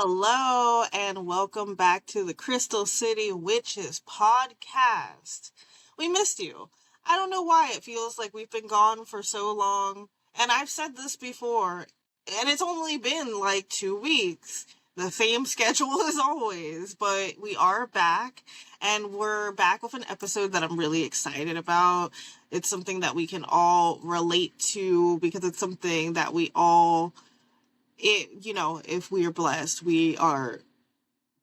Hello, and welcome back to the Crystal City Witches podcast. We missed you. I don't know why it feels like we've been gone for so long. And I've said this before, and it's only been like 2 weeks. The same schedule as always, but we are back, and we're back with an episode that I'm really excited about. It's something that we can all relate to because it's something that if we are blessed, we are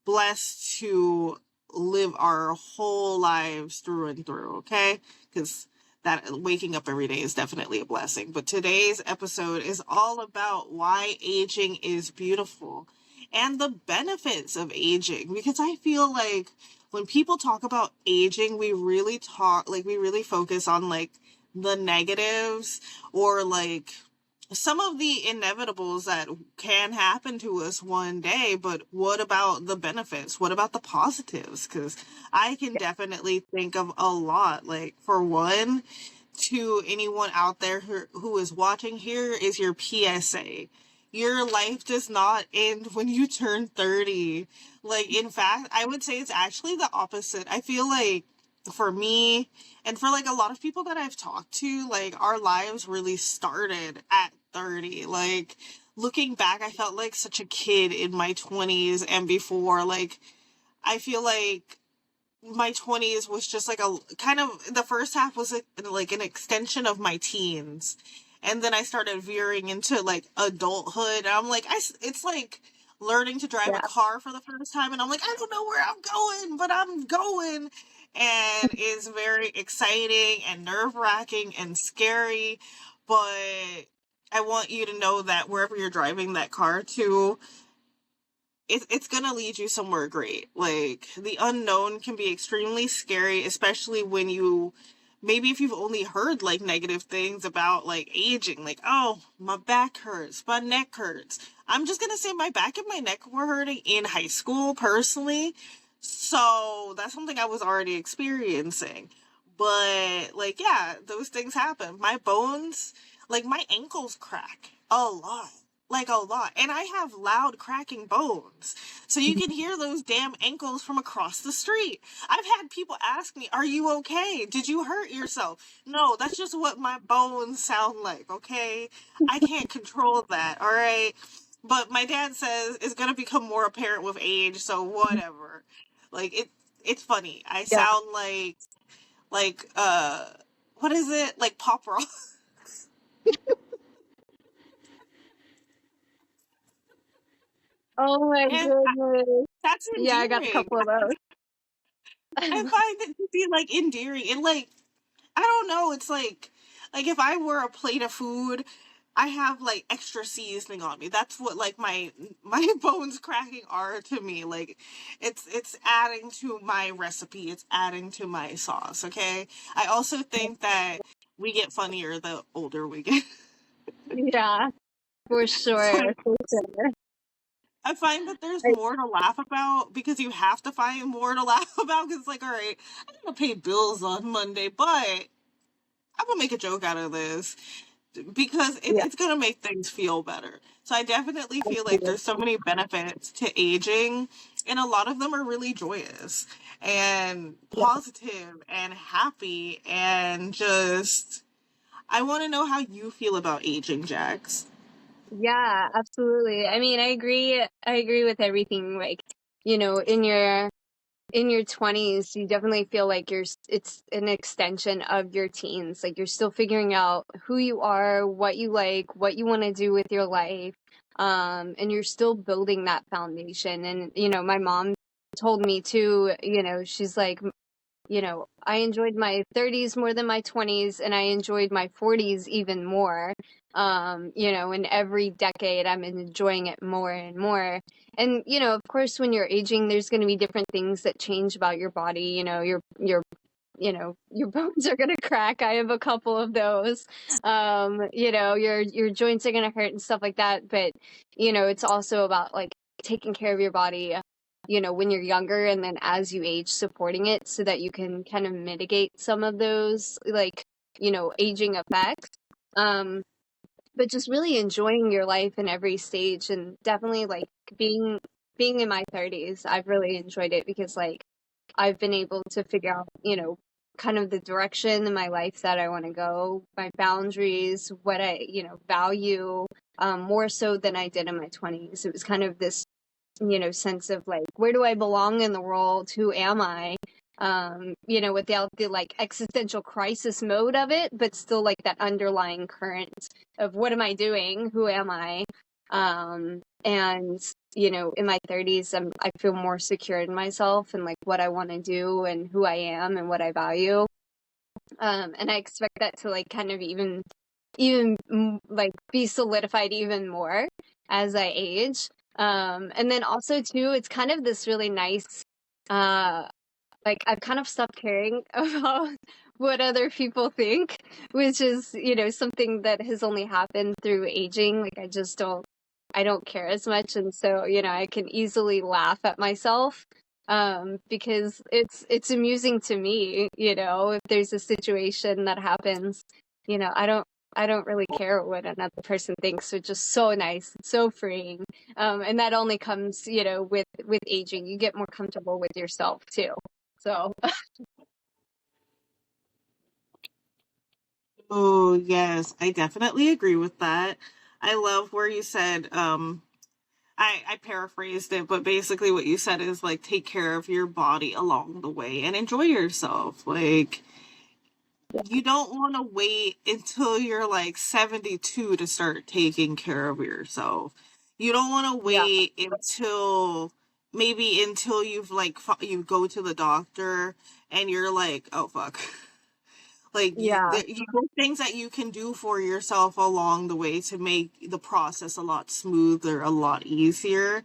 blessed to live our whole lives through and through, okay? Because that waking up every day is definitely a blessing. But today's episode is all about why aging is beautiful and the benefits of aging. Because I feel like when people talk about aging, we really focus on like the negatives or like some of the inevitables that can happen to us one day, but what about the benefits? What about the positives? Because I can definitely think of a lot. Like, for one, to anyone out there who is watching, here is your PSA. Your life does not end when you turn 30. Like, in fact, I would say it's actually the opposite. I feel like for me and for like a lot of people that I've talked to, like our lives really started at 30. Like looking back, I felt like such a kid in my 20s and before. Like I feel like my 20s was just like a kind of the first half was like an extension of my teens. And then I started veering into like adulthood. And I'm like, it's like learning to drive a Yeah. car for the first time. And I'm like, I don't know where I'm going, but I'm going. And it's very exciting and nerve wracking and scary. But I want you to know that wherever you're driving that car to, it's gonna lead you somewhere great. Like the unknown can be extremely scary, especially when maybe if you've only heard like negative things about like aging, like, oh, my back hurts, my neck hurts. I'm just gonna say my back and my neck were hurting in high school personally. So that's something I was already experiencing. But like yeah, those things happen. My bones, like my ankles crack a lot, like a lot. And I have loud cracking bones. So you can hear those damn ankles from across the street. I've had people ask me, are you okay? Did you hurt yourself? No, that's just what my bones sound like, okay? I can't control that, all right? But my dad says it's gonna become more apparent with age, so whatever. Like it's funny. I Yeah. sound like what is it? Like pop rock. Oh my And goodness. that's Yeah, I got a endearing. couple of I those. find it to be like endearing and like I don't know, it's like if I were a plate of food, I have like extra seasoning on me. That's what like my bones cracking are to me. Like it's adding to my recipe. It's adding to my sauce, okay? I also think that we get funnier the older we get. Yeah, for So sure. For sure. I find that there's I, more to laugh about because you have to find more to laugh about because it's like, all right, I gotta pay bills on Monday, but I'm gonna make a joke out of this because yeah. it's gonna make things feel better. So I definitely feel like Absolutely. there's so many benefits to aging, and a lot of them are really joyous and Yeah. positive and happy and just. I want to know how you feel about aging, Jax. Yeah, absolutely. I mean, I agree with everything. Like, in your 20s, you definitely feel like it's an extension of your teens. Like you're still figuring out who you are, what you like, what you want to do with your life. And you're still building that foundation. And, my mom told me too, she's like, I enjoyed my 30s more than my 20s, and I enjoyed my 40s even more. In every decade, I'm enjoying it more and more. And, of course, when you're aging, there's going to be different things that change about your body. Your bones are gonna crack. I have a couple of those. Your joints are gonna hurt and stuff like that. But it's also about like taking care of your body, when you're younger, and then as you age, supporting it so that you can kind of mitigate some of those like aging effects. Um, but just really enjoying your life in every stage, and definitely like being being in my 30s, I've really enjoyed it because like I've been able to figure out, kind of the direction in my life that I want to go, my boundaries, what I, value, more so than I did in my 20s. It was kind of this, sense of like, where do I belong in the world? Who am I? Without the like existential crisis mode of it, but still like that underlying current of what am I doing? Who am I? And in my 30s, I feel more secure in myself and like what I want to do and who I am and what I value. And I expect that to like kind of like be solidified even more as I age. And then also too, it's kind of this really nice, like I've kind of stopped caring about what other people think, which is, something that has only happened through aging. Like I don't care as much. And so, I can easily laugh at myself, because it's amusing to me, if there's a situation that happens, I don't really care what another person thinks, which is so nice, so freeing. And that only comes, with aging. You get more comfortable with yourself too. So Oh, yes, I definitely agree with that. I love where you said, I paraphrased it, but basically what you said is like take care of your body along the way and enjoy yourself. Like, you don't want to wait until you're like 72 to start taking care of yourself. You don't want to yeah, wait until you've like you go to the doctor and you're like, oh fuck. Like yeah, there's things that you can do for yourself along the way to make the process a lot smoother, a lot easier.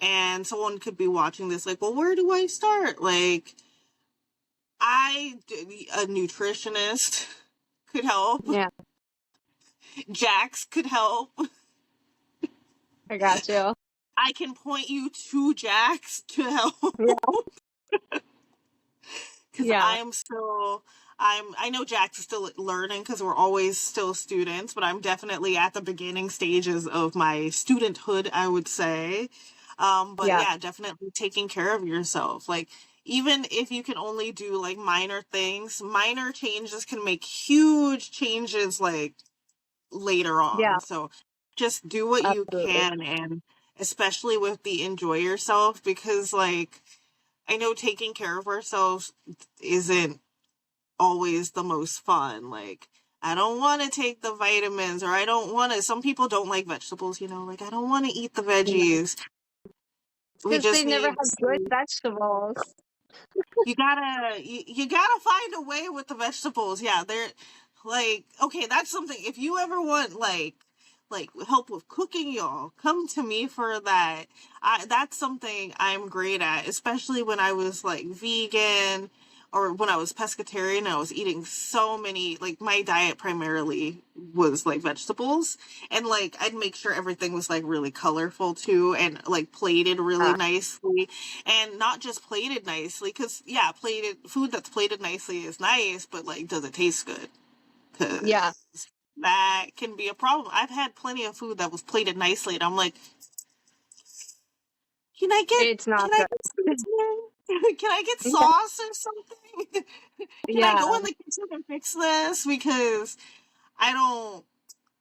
And someone could be watching this like, well, where do I start? Like, a nutritionist could help. yeah. Jax could help. I got you. I can point you to Jax to help. Yeah, Because yeah, I know Jax is still learning because we're always still students, but I'm definitely at the beginning stages of my studenthood, I would say. But yeah, yeah, definitely taking care of yourself. Like, even if you can only do like minor things, minor changes can make huge changes like later yeah. on. So just do what you Absolutely. can, and especially with the enjoy yourself, because like I know taking care of ourselves isn't always the most fun. Like, I don't want to take the vitamins, or I don't want to. Some people don't like vegetables, like, I don't want to eat the Yeah. veggies. We Because just they never need had good vegetables. you gotta find a way with the vegetables. Yeah, they're like, okay, that's something. If you ever want like help with cooking, y'all come to me for that. That's something I'm great at, especially when I was like vegan, or when I was pescatarian. I was eating so many, like, my diet primarily was like vegetables, and like I'd make sure everything was like really colorful too, and like plated really Yeah, nicely. And not just plated nicely, because yeah, plated food that's plated nicely is nice, but like, does it taste good? yeah. Because that can be a problem. I've had plenty of food that was plated nicely, and I'm like, can I get It's not can I good. get seasoning? Can I get Yeah, sauce or something? Can I go yeah, in the kitchen and fix this? Because I don't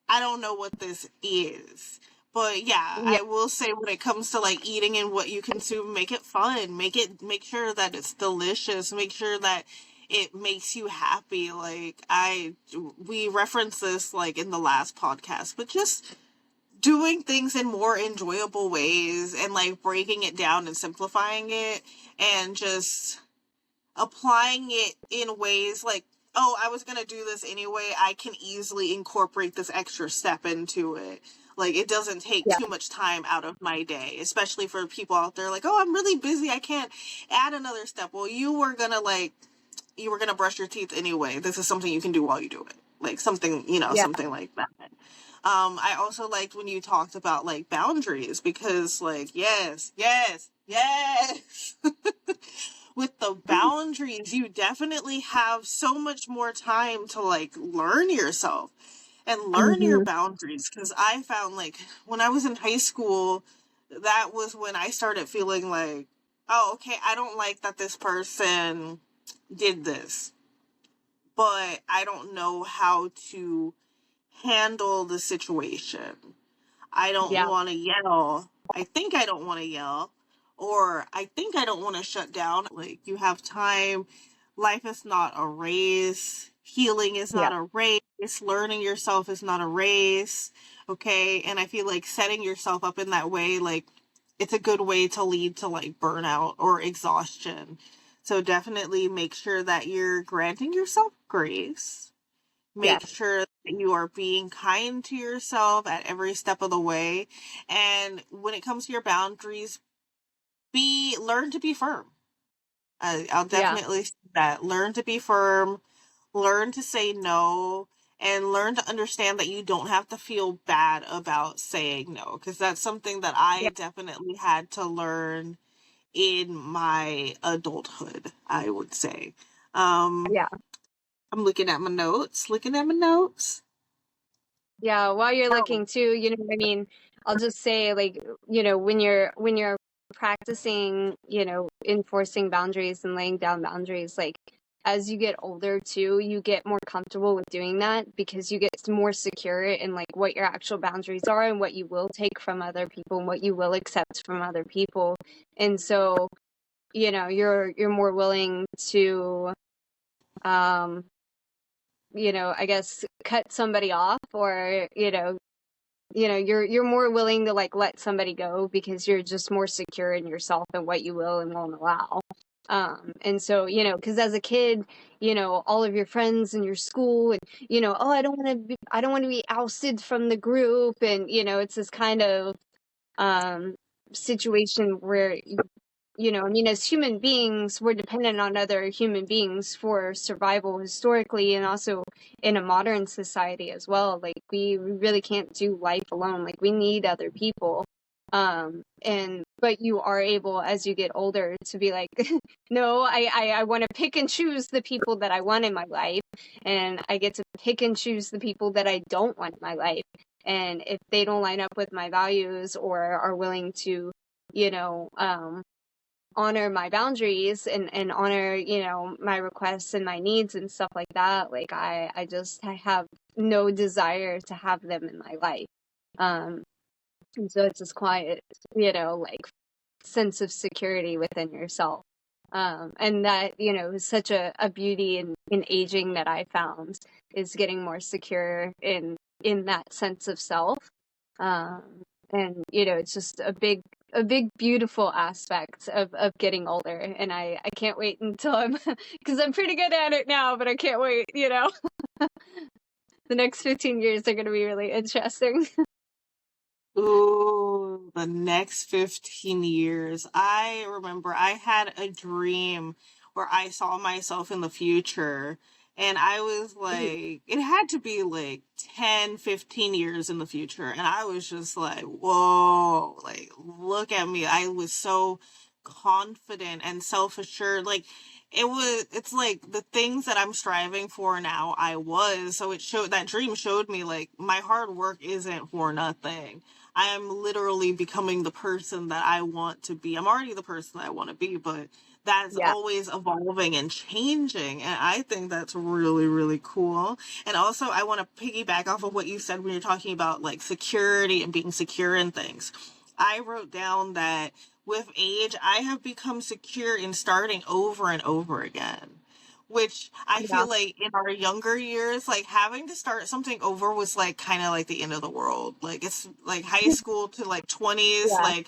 I don't know what this is. But yeah, yeah, I will say, when it comes to like eating and what you consume, make it fun. Make sure that it's delicious. Make sure that it makes you happy. Like, we referenced this like in the last podcast, but just doing things in more enjoyable ways, and like breaking it down and simplifying it, and just applying it in ways like, oh, I was gonna do this anyway, I can easily incorporate this extra step into it. Like, it doesn't take yeah, too much time out of my day, especially for people out there like, oh, I'm really busy, I can't add another step. Well, you were gonna brush your teeth anyway. This is something you can do while you do it. Like, something, yeah. something like that. I also liked when you talked about like boundaries, because like, yes, yes, yes. With the boundaries, you definitely have so much more time to like learn yourself and learn your Hmm. boundaries. Because I found, like, when I was in high school, that was when I started feeling like, oh, okay, I don't like that this person did this, but I don't know how to handle the situation. I don't Yeah. want to yell. I think I don't want to yell. Or I think I don't want to shut down. Like, you have time. Life is not a race. Healing is Yeah. not a race. Learning yourself is not a race. Okay. And I feel like setting yourself up in that way, like, it's a good way to lead to like burnout or exhaustion. So definitely make sure that you're granting yourself grace. Yeah. Make sure that you are being kind to yourself at every step of the way. And when it comes to your boundaries, learn to be firm. I'll Yeah. definitely say that. Learn to be firm, learn to say no, and learn to understand that you don't have to feel bad about saying no. Because that's something that I Yeah. definitely had to learn in my adulthood, I would say. Um, Yeah. I'm looking at my notes, looking at my notes. Yeah, while you're Oh. looking too, I mean, I'll just say like, when you're practicing, enforcing boundaries and laying down boundaries, like as you get older too, you get more comfortable with doing that because you get more secure in like what your actual boundaries are and what you will take from other people and what you will accept from other people. And so, you're more willing to um, I guess cut somebody off or, you're more willing to like let somebody go because you're just more secure in yourself and what you will and won't allow. And so, because as a kid, all of your friends in your school and, oh, I don't want to be ousted from the group. And, it's this kind of, um, situation where I mean, as human beings, we're dependent on other human beings for survival historically and also in a modern society as well. Like, we really can't do life alone. Like, we need other people. But you are able as you get older to be like, no, I want to pick and choose the people that I want in my life. And I get to pick and choose the people that I don't want in my life. And if they don't line up with my values or are willing to, you know, um, honor my boundaries and honor my requests and my needs and stuff like that, like I have no desire to have them in my life. And so it's this quiet like sense of security within yourself. And that is such a beauty in aging that I found, is getting more secure in that sense of self. um, and it's just a big beautiful aspect of getting older, and I can't wait until I'm because I'm pretty good at it now, but I can't wait. The next 15 years are going to be really interesting. Ooh, the next 15 years. I remember I had a dream where I saw myself in the future. And I was like, it had to be like 10, 15 years in the future. And I was just like, whoa, like, look at me. I was so confident and self assured. Like, it's like the things that I'm striving for now, I was. So that dream showed me like my hard work isn't for nothing. I am literally becoming the person that I want to be. I'm already the person that I want to be, but that's Yeah. always evolving and changing. And I think that's really, really cool. And also, I want to piggyback off of what you said when you're talking about like security and being secure in things. I wrote down that with age, I have become secure in starting over and over again. Which I Yeah. feel like in our younger years, like having to start something over was like kind of like the end of the world. Like it's like high school to like 20s, Yeah. like,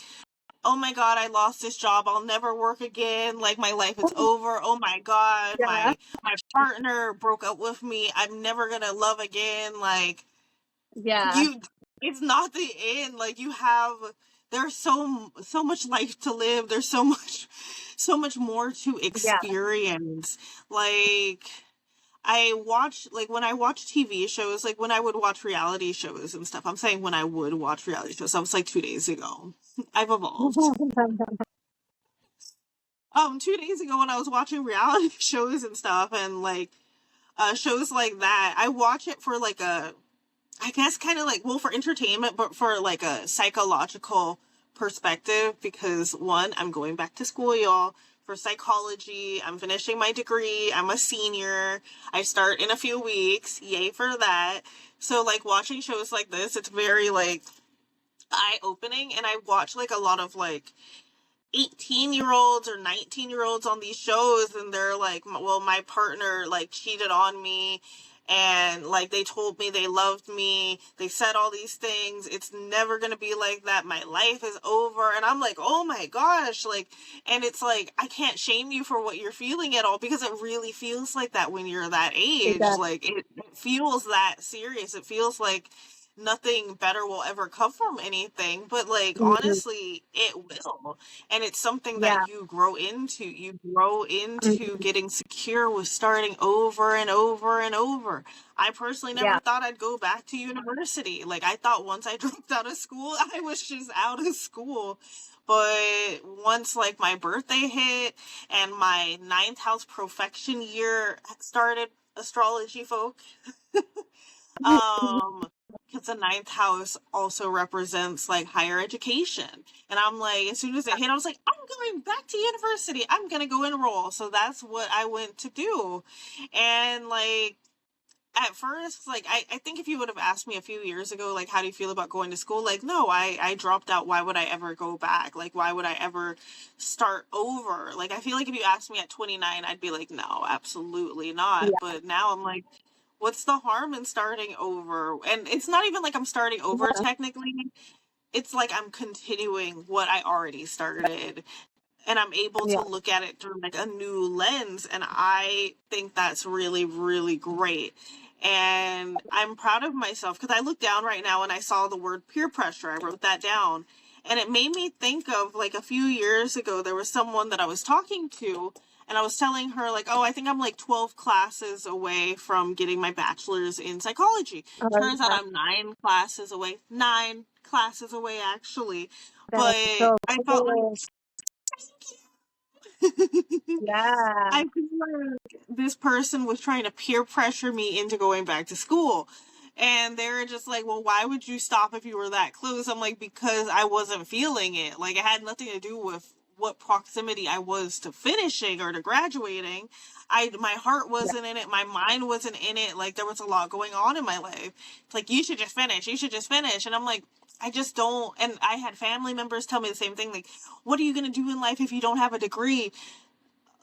oh my God, I lost this job. I'll never work again. Like my life is over. Oh my God, Yeah. my partner broke up with me. I'm never gonna love again. Like Yeah. you it's not the end. Like there's so much life to live. There's so much more to Yeah. experience. Like when I watch TV shows, like when I would watch reality shows and stuff. I'm saying when I would watch reality shows. That was like 2 days ago. I've evolved. 2 days ago when I was watching reality shows and stuff, and like shows like that, I watch it for like I guess kind of like, well, for entertainment, but for like a psychological perspective because one, I'm going back to school, y'all, for psychology. I'm finishing my degree. I'm a senior. I start in a few weeks. Yay for that. So like watching shows like this, it's very like eye-opening, and I watch like a lot of like 18-year-olds or 19-year-olds on these shows, and they're like, well, my partner like cheated on me, and like they told me they loved me, they said all these things, it's never gonna be like that, my life is over. And I'm like, oh my gosh, like, and it's like, I can't shame you for what you're feeling at all, because it really feels like that when you're that It age. does. Like it feels that serious. It feels like nothing better will ever come from anything, but like Mhm. honestly it will. And it's something Yeah. that you grow into. You grow into Mhm. getting secure with starting over and over and over. I personally never Yeah. thought I'd go back to university. Like I thought once I dropped out of school, I was just out of school. But once like my birthday hit and my ninth house profection year started, astrology folk, um, because the ninth house also represents like higher education. And I'm like, as soon as it hit, I was like, I'm going back to university. I'm gonna go enroll. So that's what I went to do. And like at first, like I think if you would have asked me a few years ago, like how do you feel about going to school? Like, no, I dropped out. Why would I ever go back? Like why would I ever start over? Like I feel like if you asked me at 29, I'd be like, no, absolutely not. Yeah. But now I'm like, what's the harm in starting over? And it's not even like I'm starting over technically. It's like I'm continuing what I already started, and I'm able to Yeah. look at it through like a new lens, and I think that's really really great. And I'm proud of myself because I look down right now and I saw the word peer pressure. I wrote that down, and it made me think of like a few years ago there was someone that I was talking to, and I was telling her like, oh, I think I'm like 12 classes away from getting my bachelor's in psychology. Turns out Yeah. I'm 9 classes away. 9 classes away actually. That's But so I felt like cool. Yeah. I feel like this person was trying to peer pressure me into going back to school. And they were just like, well, why would you stop if you were that close? I'm like, because I wasn't feeling it. Like, it had nothing to do with what proximity I was to finishing or to graduating. My heart Yeah. wasn't in it. My mind wasn't in it. Like, there was a lot going on in my life. It's like, you should just finish. You should just finish. And I'm like, I just don't. And I had family members tell me the same thing. Like, what are you going to do in life if you don't have a degree?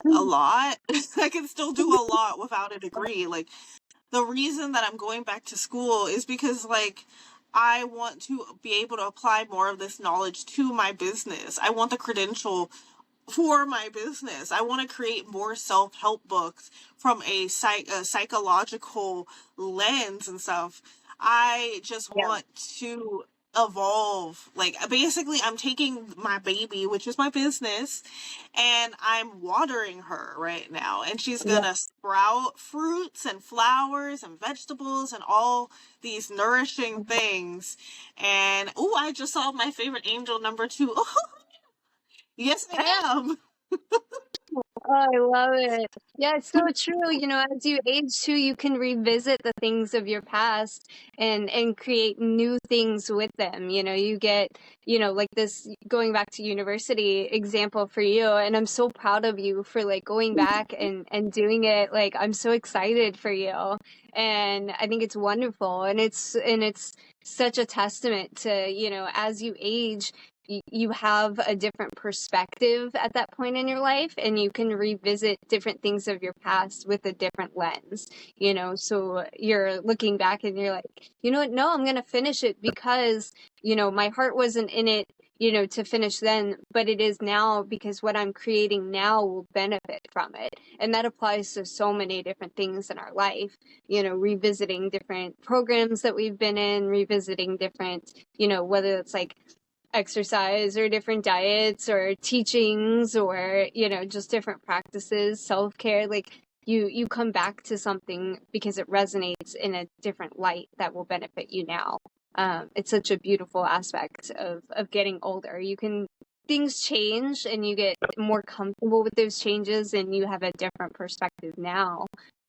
A lot. I can still do a lot without a degree. Like the reason that I'm going back to school is because like I want to be able to apply more of this knowledge to my business. I want the credential for my business. I want to create more self-help books from a psychological lens and stuff. I just Yeah. want to evolve. Like basically I'm taking my baby, which is my business, and I'm watering her right now, and she's Yeah. gonna sprout fruits and flowers and vegetables and all these nourishing things. And oh, I just saw my favorite angel number 2. Yes, I am. Oh, I love it. Yeah, it's so true. As you age too, you can revisit the things of your past and create new things with them. You get, like this going back to university example for you, and I'm so proud of you for like going back and doing it. Like I'm so excited for you. And I think it's wonderful, and it's such a testament to, as you age, you have a different perspective at that point in your life, and you can revisit different things of your past with a different lens. So you're looking back and you're like, you know what, no, I'm going to finish it because my heart wasn't in it to finish then, but it is now, because what I'm creating now will benefit from it. And that applies to so many different things in our life. Revisiting different programs that we've been in, revisiting different, whether it's like exercise or different diets or teachings, or just different practices, self-care. Like you come back to something because it resonates in a different light that will benefit you now. It's such a beautiful aspect of getting older. Things change and you get more comfortable with those changes, and you have a different perspective now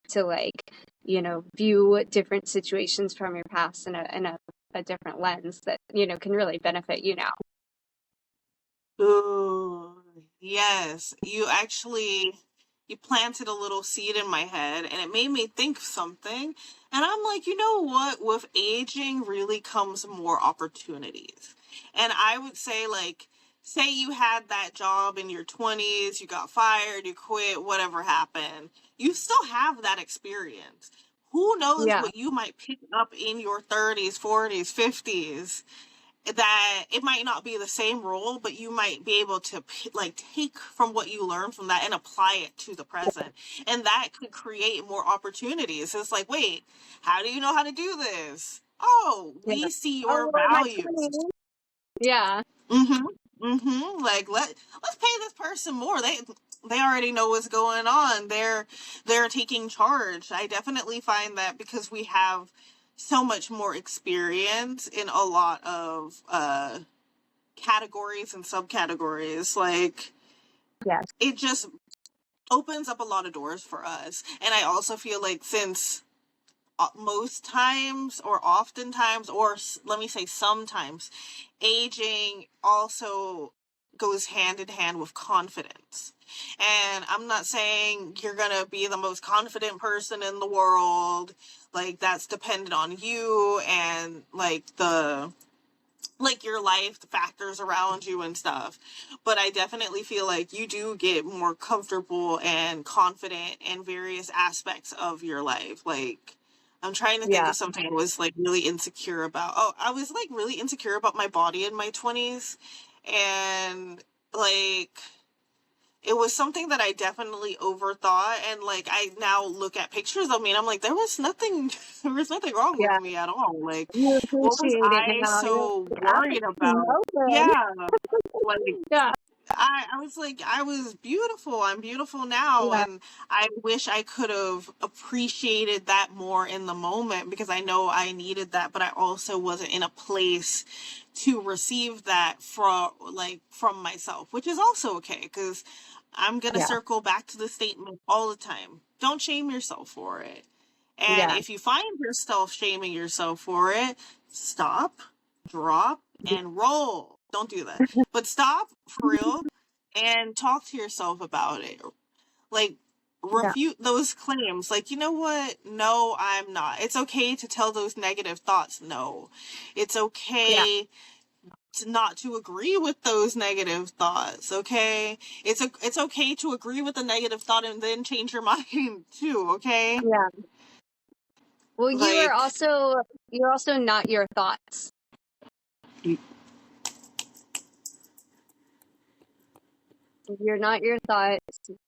to like view different situations from your past in a different lens that can really benefit you now. Ooh, yes. You planted a little seed in my head and it made me think of something. And I'm like, you know what? With aging really comes more opportunities. And I would say, like, say you had that job in your 20s, you got fired, you quit, whatever happened. You still have that experience. Who knows Yeah, what you might pick up in your 30s, 40s, 50s, that it might not be the same role, but you might be able to like take from what you learn from that and apply it to the present. And that could create more opportunities. It's like, wait, how do you know how to do this? Oh, yeah. we see Oh, your well, in my values. 20s. Yeah, Mm-hmm. Mm-hmm. Like let's pay this person more. They already know what's going on. They're taking charge. I definitely find that because we have so much more experience in a lot of categories and subcategories, like yes, it just opens up a lot of doors for us. And I also feel like since most times or oftentimes or let me say sometimes aging also goes hand in hand with confidence. And I'm not saying you're gonna be the most confident person in the world, like that's dependent on you and like your life, the factors around you and stuff. But I definitely feel like you do get more comfortable and confident in various aspects of your life. Like I'm trying to think yeah, of something I was like really insecure about. Oh, I was like really insecure about my body in my 20s, and like it was something that I definitely overthought, and like I now look at pictures of me and I'm like, there was nothing there was nothing wrong with yeah. me at all. Like You what was appreciate it I now. You're so like, I worried about? smell good. Yeah. Like Yeah, I was like, I was beautiful. I'm beautiful now. yeah, And I wish I could have appreciated that more in the moment because I know I needed that, but I also wasn't in a place to receive that from myself, which is also okay because I'm going to yeah, circle back to the statement all the time. Don't shame yourself for it. And yeah, if you find yourself shaming yourself for it, stop, drop, and roll. Don't do that. But stop for real and talk to yourself about it. Like, yeah, refute those claims. Like, you know what? No, I'm not. It's okay to tell those negative thoughts no. It's yeah, okay to not to agree with those negative thoughts, okay? It's okay to agree with the negative thought and then change your mind too, okay? yeah. Well, Like you're also not your thoughts. You're not your thoughts.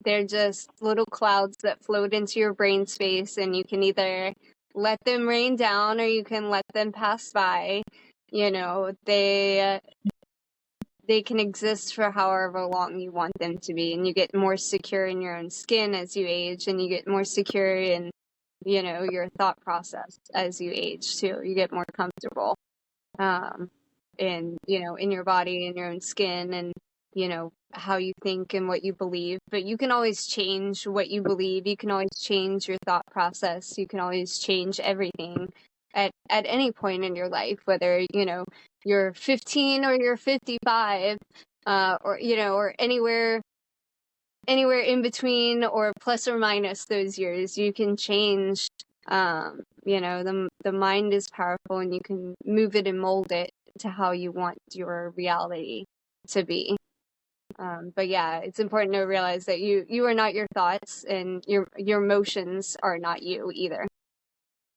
They're just little clouds that float into your brain space, and you can either let them rain down or you can let them pass by. You know, they can exist for however long you want them to be, and you get more secure in your own skin as you age, and you get more secure in, your thought process as you age too. You get more comfortable um, in your body, in your own skin, and how you think and what you believe. But you can always change what you believe. You can always change your thought process. You can always change everything at any point in your life, whether you're 15 or you're 55, or anywhere in between or plus or minus those years. You can change. The mind is powerful, and you can move it and mold it to how you want your reality to be. But yeah, it's important to realize that you are not your thoughts, and your emotions are not you either.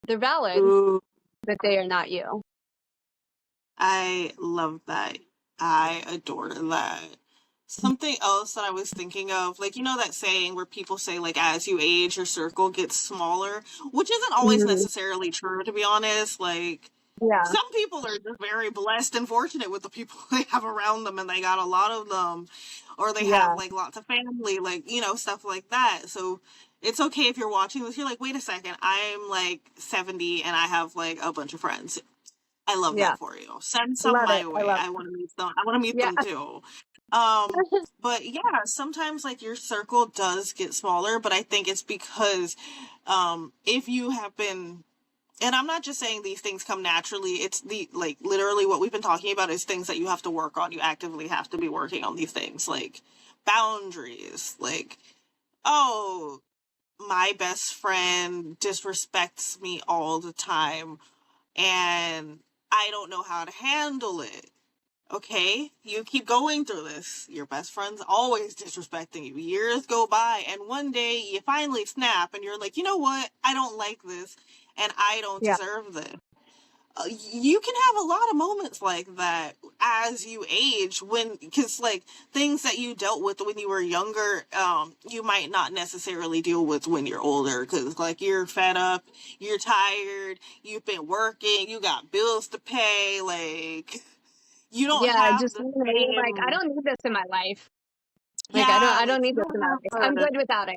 They're valid, ooh, but they are not you. I love that. I adore that. Something else that I was thinking of, like, you know, that saying where people say, like, as you age, your circle gets smaller, which isn't always Mhm. necessarily true, to be honest. Like, Yeah, some people are just very blessed and fortunate with the people they have around them, and they got a lot of them, or they have, yeah, like, lots of family, like, stuff like that. So it's okay if you're watching this, you're like, wait a second, I'm, like, 70 and I have, like, a bunch of friends. I love yeah. that for you. Send some Love it. my I way. love I want to meet them. I want to meet it. them too. Um, but yeah, sometimes like your circle does get smaller, but I think it's because if you have been And I'm not just saying these things come naturally. It's like literally what we've been talking about is things that you have to work on. You actively have to be working on these things, like boundaries. Like, oh, my best friend disrespects me all the time and I don't know how to handle it. Okay, you keep going through this. Your best friend's always disrespecting you. Years go by, and one day you finally snap and you're like, you know what? I don't like this, and I don't Yeah. deserve this. You can have a lot of moments like that as you age because like things that you dealt with when you were younger, you might not necessarily deal with when you're older because like you're fed up, you're tired, you've been working, you got bills to pay, like you don't Yeah, have just the like I same. don't need this in my life. Like Yeah, I like don't need you this in don't my life. I'm have the, good without it.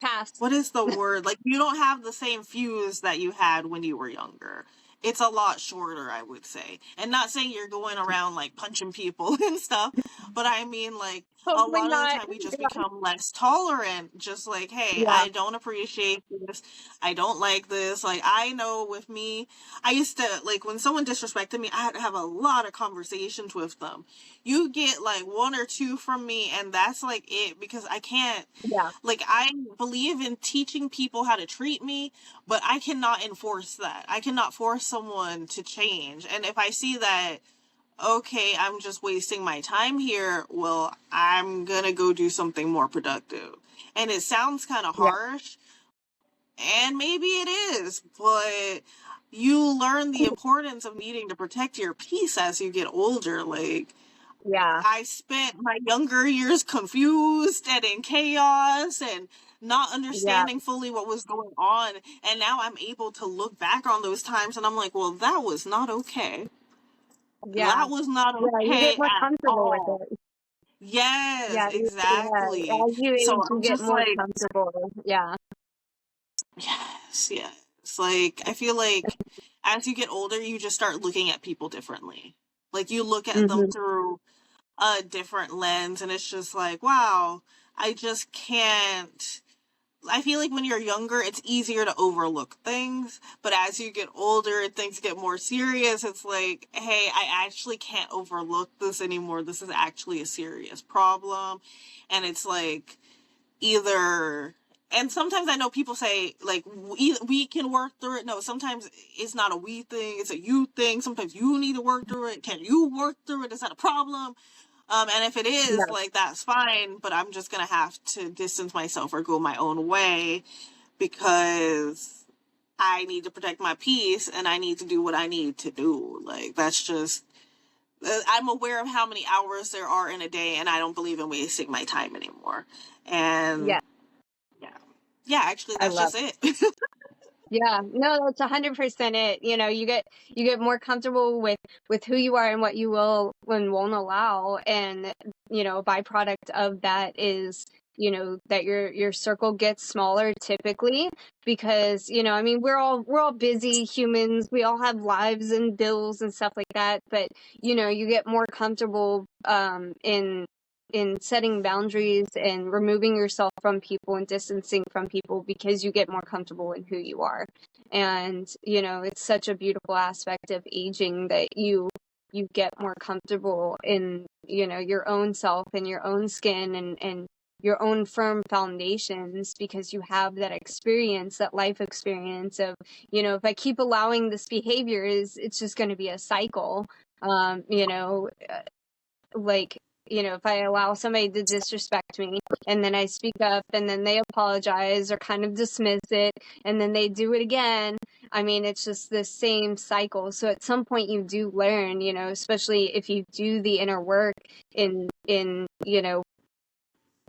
Pass. what is the word? Like you don't have the same fuse that you had when you were younger. It's a lot shorter, I would say. And not saying you're going around like punching people and stuff, but I mean like a Hopefully lot of the not. time we just Yeah. become less tolerant. Just like, hey, Yeah. I don't appreciate this. I don't like this. Like I know with me, I used to like when someone disrespected me, I had to have a lot of conversations with them. You get like one or two from me and that's like it because I can't, Yeah. like I believe in teaching people how to treat me, but I cannot enforce that. I cannot force someone to change. And if I see that, okay, I'm just wasting my time here, well, I'm gonna go do something more productive. And it sounds kind of Yeah. harsh, and maybe it is, but you learn the importance of needing to protect your peace as you get older. Like, Yeah. I spent my younger years confused and in chaos and not Yeah. understanding fully what was going on. And now I'm able to look back on those times and I'm like, well, that was not okay. Yeah. That was not Yeah. You get okay more at comfortable with all. it. Yes, Yeah. exactly. As you So age, you I'm get just more like, comfortable. Yeah. yes, yes. Like, I feel like as you get older, you just start looking at people differently. Like, you look at them Hmm. through a different lens and it's just like, wow, I just can't. I feel like when you're younger it's easier to overlook things, but as you get older and things get more serious, it's like, hey, I actually can't overlook this anymore. This is actually a serious problem. And it's like either, and sometimes I know people say like we can work through it. No, sometimes it's not a we thing, it's a you thing. Sometimes you need to work through it. Can you work through it? Is that a problem? And if it is, Yeah. like, that's fine, but I'm just gonna have to distance myself or go my own way because I need to protect my peace and I need to do what I need to do. Like, that's just, I'm aware of how many hours there are in a day and I don't believe in wasting my time anymore. And Yeah. yeah, yeah, actually, I that's love. just it. Yeah, no, that's 100% it. You know, you get more comfortable with who you are and what you will and won't allow, and you know, a byproduct of that is you know that your circle gets smaller typically because you know I mean we're all busy humans, we all have lives and bills and stuff like that, but you know you get more comfortable in setting boundaries and removing yourself from people and distancing from people because you get more comfortable in who you are. And, you know, it's such a beautiful aspect of aging that you get more comfortable in, you know, your own self and your own skin and your own firm foundations because you have that experience, that life experience of, you know, if I keep allowing this behavior is it's just going to be a cycle. You know, like you know if I allow somebody to disrespect me and then I speak up and then they apologize or kind of dismiss it and then they do it again, I mean it's just the same cycle. So at some point you do learn, you know, especially if you do the inner work in you know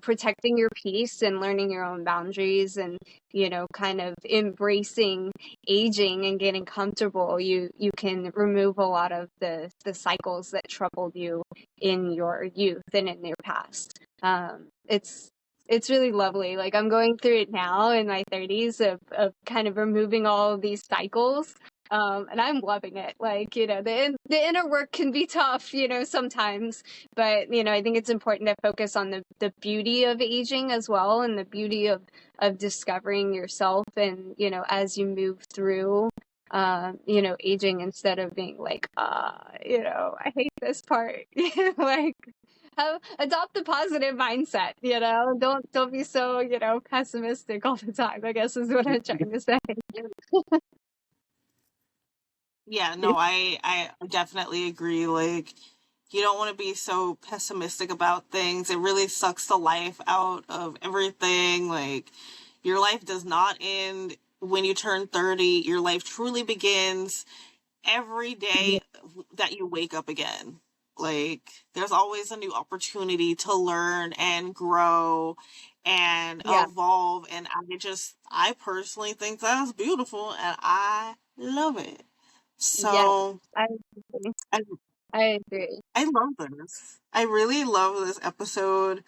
protecting your peace and learning your own boundaries and you know kind of embracing aging and getting comfortable, you can remove a lot of the cycles that troubled you in your youth and in your past. It's really lovely. Like I'm going through it now in my 30s of kind of removing all of these cycles. And I'm loving it. Like, you know, the inner work can be tough, you know, sometimes, but you know I think it's important to focus on the beauty of aging as well and the beauty of discovering yourself and you know as you move through aging instead of being like, I hate this part. Like, adopt the positive mindset, don't be so, pessimistic all the time, I guess is what I'm trying to say. Yeah, no, I definitely agree. Like, you don't want to be so pessimistic about things. It really sucks the life out of everything. Like, your life does not end when you turn 30. Your life truly begins every day that you wake up again. Like, there's always a new opportunity to learn and grow and Yeah, evolve. And I personally think that's beautiful and I love it. yeah, So I agree. I I agree. I love this. I really love this episode.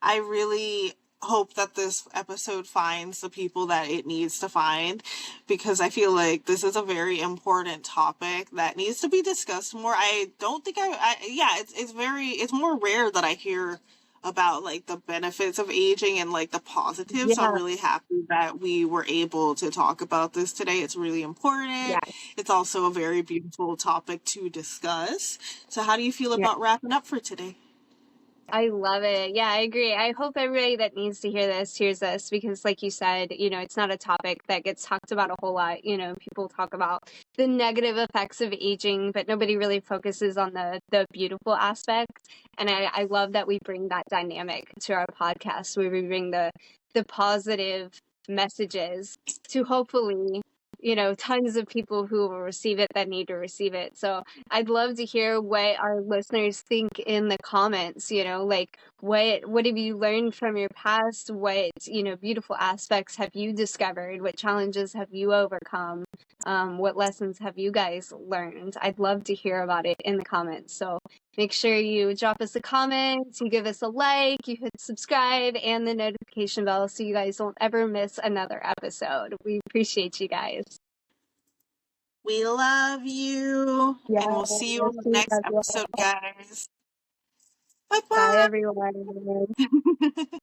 I really hope that this episode finds the people that it needs to find because I feel like this is a very important topic that needs to be discussed more. I don't think yeah, it's more rare that I hear about like the benefits of aging and like the positives. So I'm Yeah, really happy that we were able to talk about this today. It's really important. yeah, It's also a very beautiful topic to discuss. So how do you feel yeah. about wrapping up for today? I love it. Yeah, I agree. I hope everybody that needs to hear this hears this because, like you said, it's not a topic that gets talked about a whole lot. People talk about the negative effects of aging, but nobody really focuses on the beautiful aspect. And I love that we bring that dynamic to our podcast where we bring the positive messages to hopefully, tons of people who will receive it that need to receive it. So I'd love to hear what our listeners think in the comments, like what have you learned from your past? What, beautiful aspects have you discovered? What challenges have you overcome? What lessons have you guys learned? I'd love to hear about it in the comments. So make sure you drop us a comment, you give us a like, you hit subscribe and the notification bell so you guys don't ever miss another episode. We appreciate you guys. We love you, Yeah, and we'll see you we'll on the see you next guys. episode, guys. Bye, Bye everyone. bye.